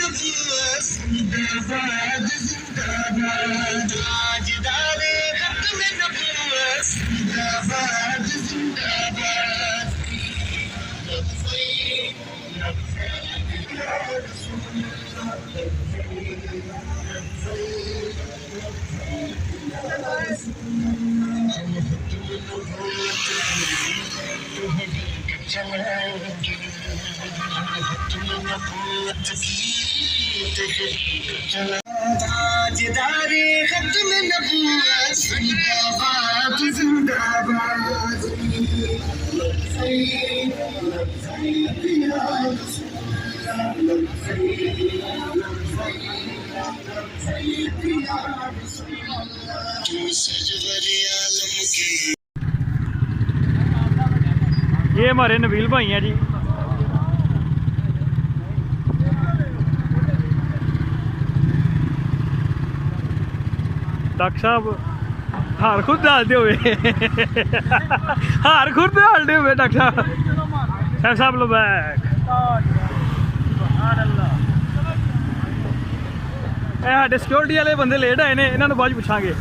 जिंदाबाद जिंदाबाद ताजदारे खत्म नबूवत जिंदाबाद जिंदाबाद ताजदारे खत्म नबूवत जिंदाबाद जिंदाबाद ये हमारे नबील भाई हैं जी। डॉक्टर साहब हार खुद डालते हुए हार खुद डालते हुए डॉक्टर साहब साहब लो बैक साढ़े सिक्योरिटी वाले बंदे लेट आए ने, इन्होंने बाद पूछांगे।